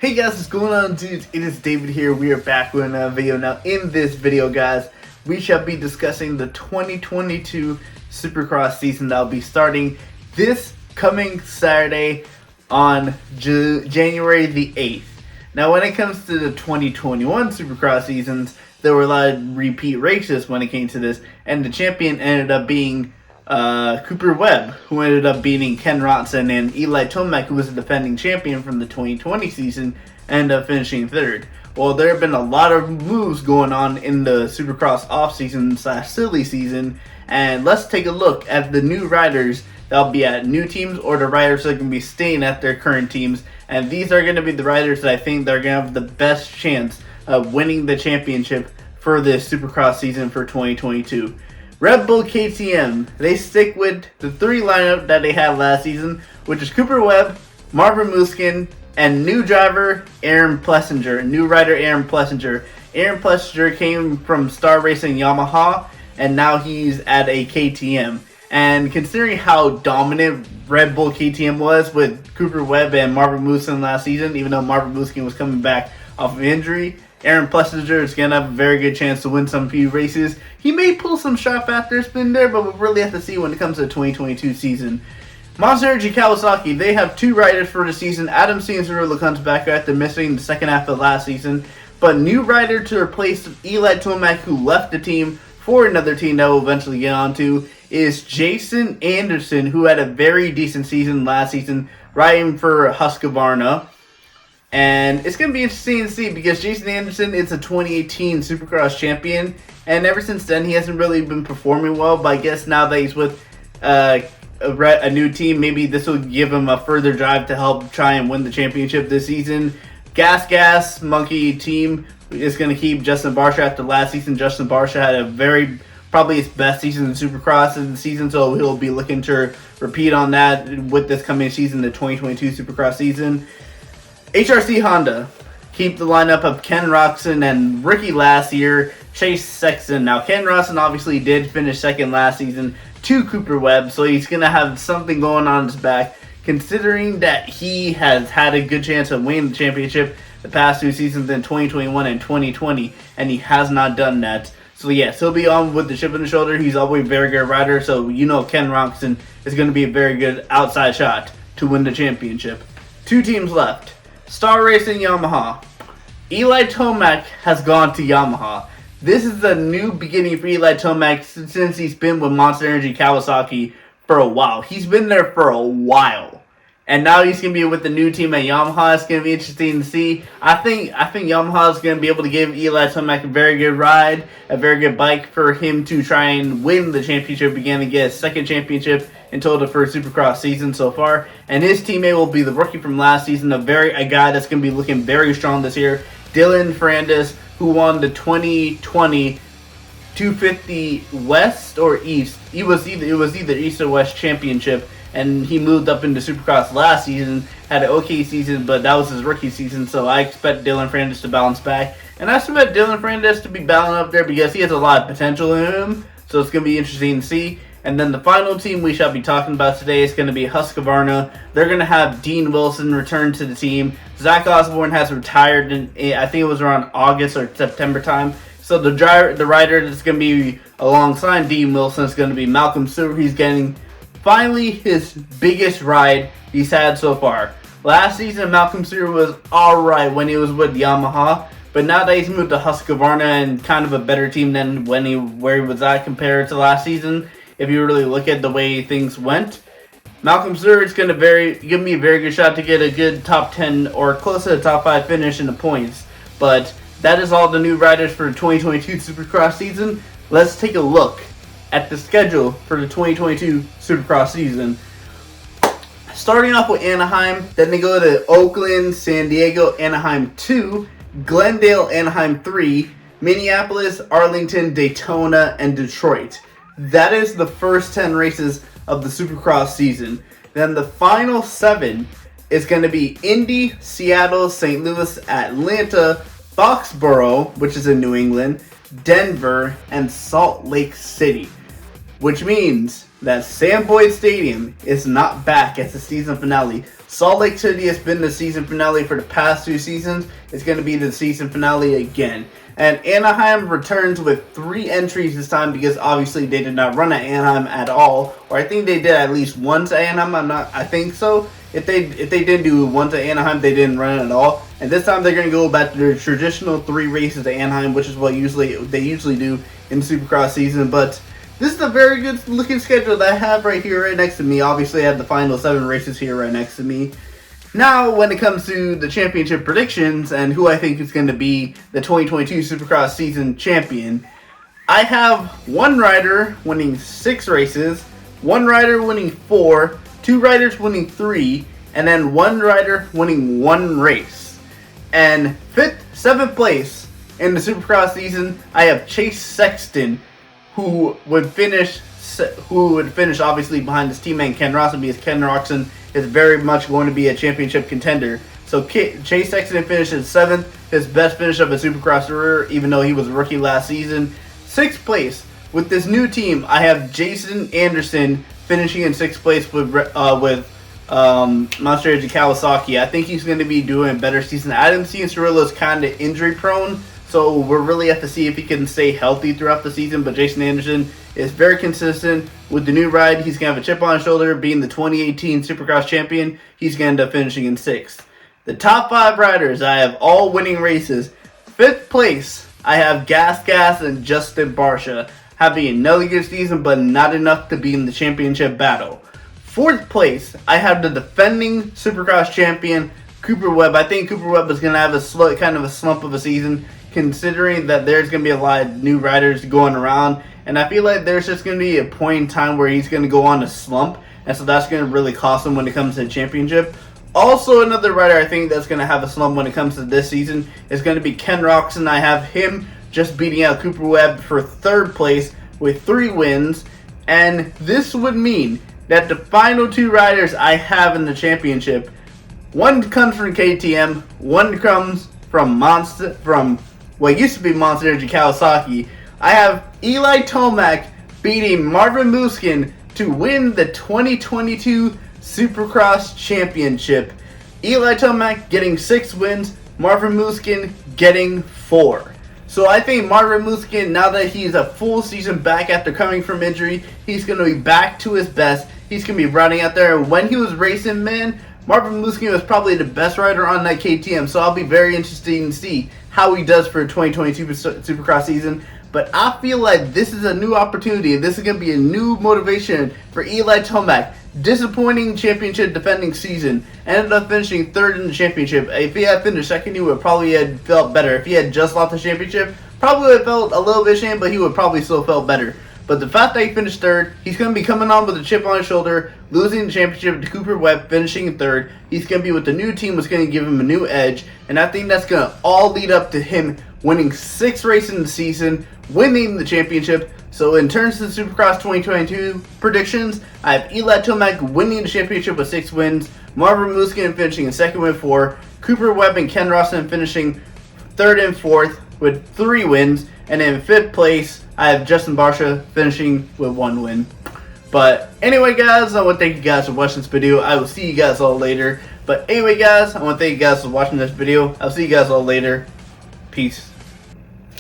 Hey guys, what's going on, dudes? It is David here. We are back with another video. Now, in this video, guys, we shall be discussing the 2022 Supercross season that will be starting this coming Saturday on January the 8th. Now, when it comes to the 2021 Supercross seasons, there were a lot of repeat races when it came to this, and the champion ended up being Cooper Webb, who ended up beating Ken Roczen, and Eli Tomac, who was the defending champion from the 2020 season, ended up finishing third. Well, there have been a lot of moves going on in the Supercross off-season / silly season, and let's take a look at the new riders that'll be at new teams or the riders that are going to be staying at their current teams. And these are going to be the riders that I think they're going to have the best chance of winning the championship for this Supercross season for 2022. Red Bull KTM, they stick with the three lineup that they had last season, which is Cooper Webb, Marvin Muskin, and new driver Aaron Plessinger, new rider Aaron Plessinger. Aaron Plessinger came from Star Racing Yamaha, and now he's at a KTM. And considering how dominant Red Bull KTM was with Cooper Webb and Marvin Muskin last season, even though Marvin Muskin was coming back off of injury, Aaron Plessinger is going to have a very good chance to win some few races. He may pull some shot factor spin there, but we'll really have to see when it comes to the 2022 season. Monster Energy Kawasaki, they have two riders for the season. Adam Cianciarulo comes back after missing the second half of last season. But new rider to replace Eli Tomac, who left the team for another team that we'll eventually get onto, is Jason Anderson, who had a very decent season last season, riding for Husqvarna. And it's going to be interesting to see because Jason Anderson is a 2018 Supercross champion. And ever since then, he hasn't really been performing well. But I guess now that he's with a new team, maybe this will give him a further drive to help try and win the championship this season. Gas Monkey team is going to keep Justin Barcia after last season. Justin Barcia had probably his best season in Supercross in the season. So he'll be looking to repeat on that with this coming season, the 2022 Supercross season. HRC Honda keep the lineup of Ken Roczen and rookie last year, Chase Sexton. Now, Ken Roczen obviously did finish second last season to Cooper Webb, so he's going to have something going on his back, considering that he has had a good chance of winning the championship the past two seasons in 2021 and 2020, and he has not done that. So, yes, he'll be on with the chip on the shoulder. He's always a very good rider, so you know Ken Roczen is going to be a very good outside shot to win the championship. Two teams left. Star Racing Yamaha. Eli Tomac has gone to Yamaha. This is a new beginning for Eli Tomac since he's been with Monster Energy Kawasaki for a while. He's been there for a while. And now he's going to be with the new team at Yamaha. It's going to be interesting to see. I think Yamaha is going to be able to give Eli Tomac a very good ride, a very good bike for him to try and win the championship again and get his second championship in total for Supercross season so far. And his teammate will be the rookie from last season, a guy that's going to be looking very strong this year, Dylan Ferandes, who won the 2020 250 West or East. It was either East or West championship, and he moved up into Supercross last season, had an okay season, but that was his rookie season, so I expect Dylan Ferandes to bounce back. And I expect Dylan Ferandes to be battling up there because he has a lot of potential in him, so it's going to be interesting to see. And then the final team we shall be talking about today is going to be Husqvarna. They're going to have Dean Wilson return to the team. Zach Osborne has retired I think it was around August or September time. So the rider that's going to be alongside Dean Wilson is going to be Malcolm Stewart. He's getting finally his biggest ride he's had so far. Last season, Malcolm Stewart was alright when he was with Yamaha. But now that he's moved to Husqvarna and kind of a better team than where he was at compared to last season, if you really look at the way things went, Malcolm Stewart's going to give me a very good shot to get a good top 10 or close to the top 5 finish in the points. But that is all the new riders for the 2022 Supercross season. Let's take a look at the schedule for the 2022 Supercross season. Starting off with Anaheim, then they go to Oakland, San Diego, Anaheim 2, Glendale, Anaheim 3, Minneapolis, Arlington, Daytona, and Detroit. That is the first 10 races of the Supercross season. Then the final 7 is going to be Indy, Seattle, St. Louis, Atlanta, Foxborough, which is in New England, Denver, and Salt Lake City. Which means that Sam Boyd Stadium is not back as the season finale Salt Lake City has been the season finale for the past 2 seasons. It's going to be the season finale again. And Anaheim returns with 3 entries this time because obviously they did not run at Anaheim at all. Or I think they did at least once at Anaheim. I think so. If they did do once at Anaheim, they didn't run it at all. And this time they're going to go back to their traditional 3 races at Anaheim, which is what they usually do in the Supercross season. But this is a very good looking schedule that I have right here, right next to me. Obviously, I have the final 7 races here right next to me. Now, when it comes to the championship predictions and who I think is going to be the 2022 Supercross season champion, I have one rider winning 6 races, one rider winning 4, 2 riders winning 3, and then one rider winning 1 race. And 5th, 7th place in the Supercross season, I have Chase Sexton, who would finish obviously behind his teammate Ken Roczen, because Ken Roczen is very much going to be a championship contender. So Chase Sexton finishes 7th, his best finish of a Supercross career, even though he was a rookie last season. 6th place with this new team, I have Jason Anderson finishing in 6th place with Monster Energy Kawasaki. I think he's going to be doing a better season. Adam Cianciarulo is kind of injury prone, so we're really have to see if he can stay healthy throughout the season. But Jason Anderson is very consistent with the new ride. He's going to have a chip on his shoulder. Being the 2018 Supercross champion, he's going to end up finishing in 6th. The top 5 riders, I have all winning races. 5th place, I have Gas and Justin Barcia having another good season, but not enough to be in the championship battle. 4th place, I have the defending Supercross champion, Cooper Webb. I think Cooper Webb is going to have a kind of a slump of a season, considering that there's going to be a lot of new riders going around. And I feel like there's just going to be a point in time where he's going to go on a slump. And so that's going to really cost him when it comes to the championship. Also, another rider I think that's going to have a slump when it comes to this season is going to be Ken Roczen. I have him just beating out Cooper Webb for 3rd place with 3 wins. And this would mean that the final 2 riders I have in the championship, one comes from KTM, one comes from what used to be Monster Energy Kawasaki. I have Eli Tomac beating Marvin Musquin to win the 2022 Supercross Championship. Eli Tomac getting 6 wins, Marvin Musquin getting 4. So I think Marvin Musquin, now that he's a full season back after coming from injury, he's going to be back to his best. He's going to be running out there. And when he was racing, man, Marvin Musquin was probably the best rider on that KTM. So I'll be very interested to see how he does for a 2022 Supercross season. But I feel like this is a new opportunity. This is going to be a new motivation for Eli Tomac. Disappointing championship defending season. Ended up finishing 3rd in the championship. If he had finished 2nd, he would probably have felt better. If he had just lost the championship, probably would have felt a little bit ashamed, but he would probably still felt better. But the fact that he finished 3rd, he's going to be coming on with a chip on his shoulder, losing the championship to Cooper Webb, finishing in 3rd. He's going to be with the new team, that's going to give him a new edge. And I think that's going to all lead up to him winning 6 races in the season, winning the championship. So in terms of the Supercross 2022 predictions, I have Eli Tomac winning the championship with 6 wins, Marvin Musquin finishing in 2nd with 4, Cooper Webb and Ken Roczen finishing 3rd and 4th with 3 wins, and in 5th place, I have Justin Barcia finishing with 1 win. But anyway, guys, I want to thank you guys for watching this video. I will see you guys all later. But anyway, guys, I want to thank you guys for watching this video. I'll see you guys all later. Peace.